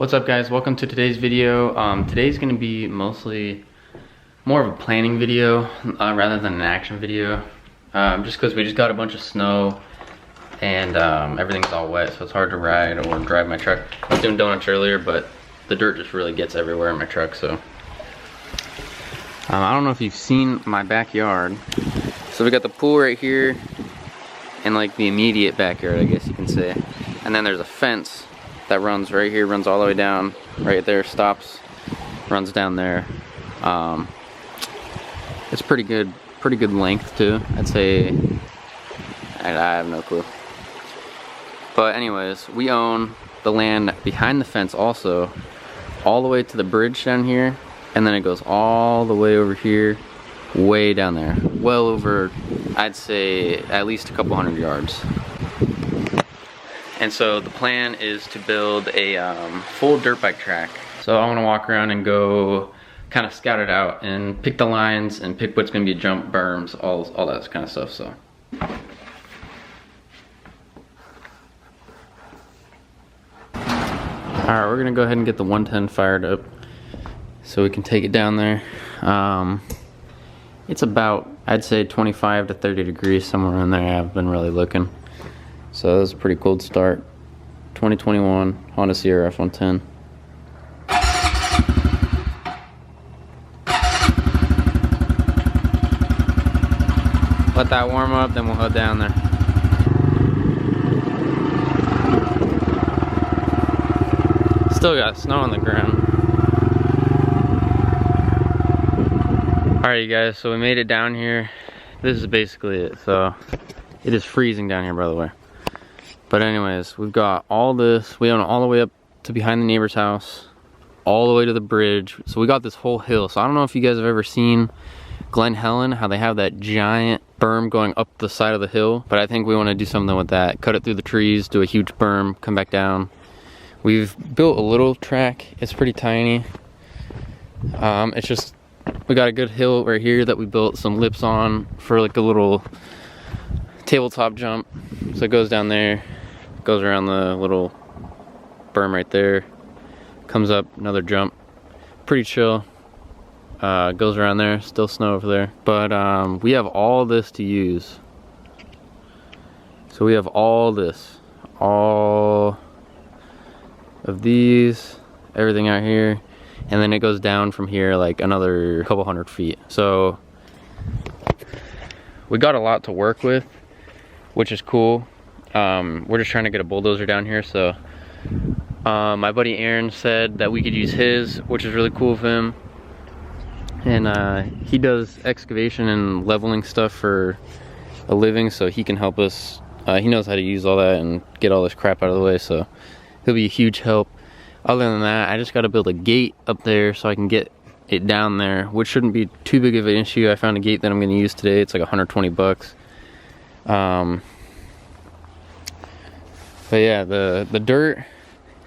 What's up guys, welcome to today's video. Today's going to be mostly more of a planning video rather than an action video. Just because we just got a bunch of snow and everything's all wet, so it's hard to ride or drive my truck. I was doing donuts earlier, but the dirt just really gets everywhere in my truck, so. I don't know if you've seen my backyard. So we got the pool right here and like the immediate backyard, I guess you can say. And then there's a fence that runs right here, runs all the way down, right there, stops, runs down there. It's pretty good length too. I'd say, I have no clue. But anyways, we own the land behind the fence also, all the way to the bridge down here, and then it goes all the way over here, way down there. Well over, I'd say, at least a couple hundred yards. And so the plan is to build a full dirt bike track. So I want to walk around and go kind of scout it out and pick the lines and pick what's going to be jump berms, all that kind of stuff. So. Alright, we're going to go ahead and get the 110 fired up so we can take it down there. It's about, I'd say 25 to 30 degrees, somewhere in there. I've been really looking. So that was a pretty cold start. 2021 Honda Sierra F110. Let that warm up, then we'll head down there. Still got snow on the ground. Alright you guys, so we made it down here. This is basically it. So it is freezing down here, by the way. But anyways, we've got all this. We own it all the way up to behind the neighbor's house, all the way to the bridge. So we got this whole hill. So I don't know if you guys have ever seen Glen Helen, how they have that giant berm going up the side of the hill. But I think we want to do something with that. Cut it through the trees, do a huge berm, come back down. We've built a little track. It's pretty tiny. It's just, we got a good hill right here that we built some lips on for like a little tabletop jump. So it goes down there, goes around the little berm right there, comes up, another jump. Pretty chill. Goes around there, still snow over there. But we have all this to use. So we have all this, all of these, everything out here, and then it goes down from here like another couple hundred feet. So we got a lot to work with, which is cool. We're just trying to get a bulldozer down here. So my buddy Aaron said that we could use his, which is really cool of him. And he does excavation and leveling stuff for a living, so he can help us. He knows how to use all that and get all this crap out of the way, so he'll be a huge help. Other than that, I just got to build a gate up there so I can get it down there, which shouldn't be too big of an issue. I found a gate that I'm going to use today. It's like 120 bucks. But yeah, the dirt,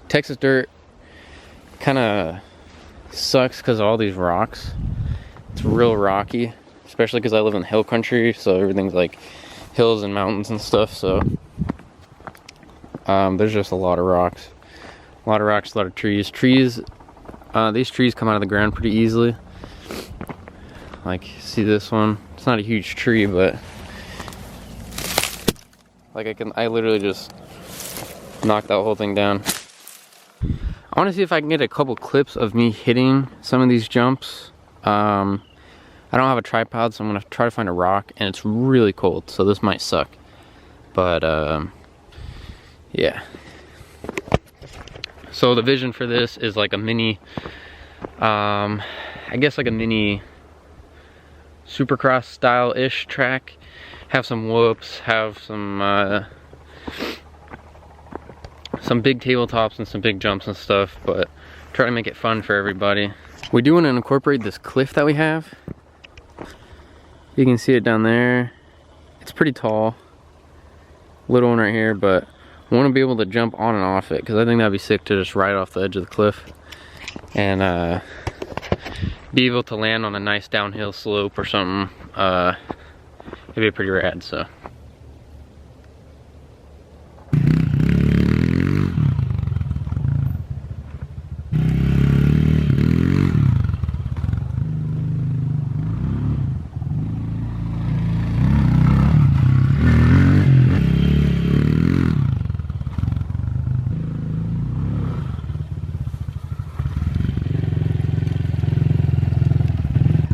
Texas dirt, kind of sucks because of all these rocks. It's real rocky, especially because I live in hill country, so everything's like hills and mountains and stuff. So there's just a lot of rocks, a lot of trees. These trees come out of the ground pretty easily. Like, see this one? It's not a huge tree, but like I literally just knock that whole thing down. I want to see if I can get a couple clips of me hitting some of these jumps. I don't have a tripod, so I'm going to try to find a rock, and it's really cold, so this might suck. But, yeah. So the vision for this is like a mini, I guess like a mini Supercross style-ish track. Have some whoops, have some big tabletops and some big jumps and stuff, but try to make it fun for everybody. We do want to incorporate this cliff that we have. You can see it down there. It's pretty tall. Little one right here, but I want to be able to jump on and off it, because I think that'd be sick to just ride off the edge of the cliff and be able to land on a nice downhill slope or something. It'd be pretty rad, so.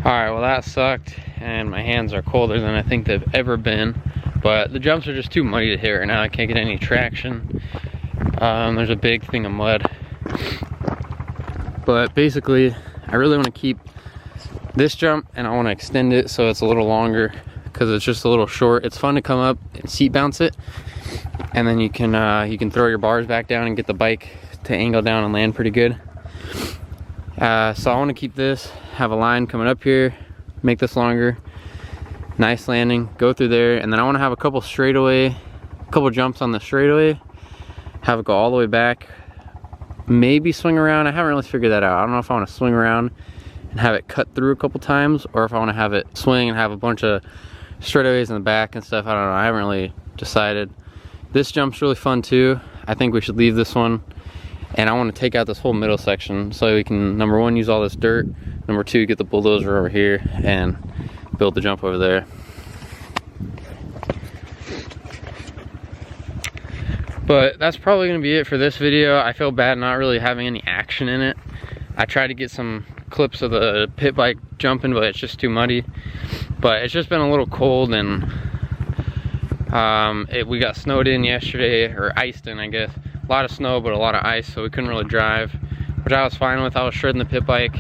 Alright, well that sucked, and my hands are colder than I think they've ever been. But the jumps are just too muddy to hit right now. I can't get any traction. There's a big thing of mud. But basically, I really want to keep this jump, and I want to extend it so it's a little longer, because it's just a little short. It's fun to come up and seat bounce it, and then you can throw your bars back down and get the bike to angle down and land pretty good. So I want to keep this, have a line coming up here, make this longer, nice landing, go through there, and then I want to have a couple jumps on the straightaway, have it go all the way back, maybe swing around. I haven't really figured that out. I don't know if I want to swing around and have it cut through a couple times, or if I want to have it swing and have a bunch of straightaways in the back and stuff. I don't know. I haven't really decided. This jump's really fun too. I think we should leave this one. And I want to take out this whole middle section so we can, number one, use all this dirt. Number two, get the bulldozer over here and build the jump over there. But that's probably going to be it for this video. I feel bad not really having any action in it. I tried to get some clips of the pit bike jumping, but it's just too muddy. But it's just been a little cold, and we got snowed in yesterday, or iced in, I guess. A lot of snow, but a lot of ice, so we couldn't really drive, which I was fine with. I was shredding the pit bike.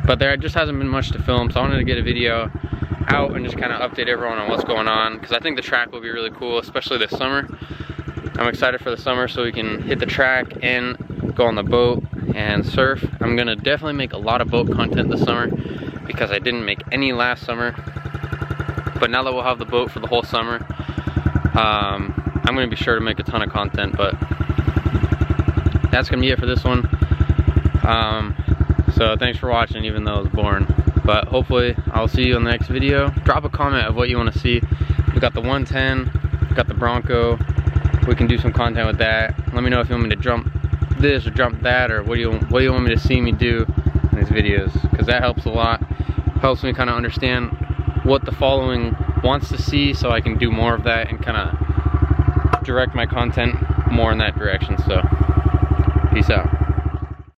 But there just hasn't been much to film, so I wanted to get a video out and just kind of update everyone on what's going on, because I think the track will be really cool, especially this summer. I'm excited for the summer so we can hit the track and go on the boat and surf. I'm gonna definitely make a lot of boat content this summer, because I didn't make any last summer. But now that we'll have the boat for the whole summer, I'm gonna be sure to make a ton of content. But that's gonna be it for this one. So thanks for watching, even though it was boring. But hopefully I'll see you in the next video. Drop a comment of what you want to see. We got the 110, got the Bronco. We can do some content with that. Let me know if you want me to jump this or jump that, or what do you want me to see me do in these videos, because that helps a lot. Helps me kind of understand what the following wants to see, so I can do more of that and kind of direct my content more in that direction. So peace out.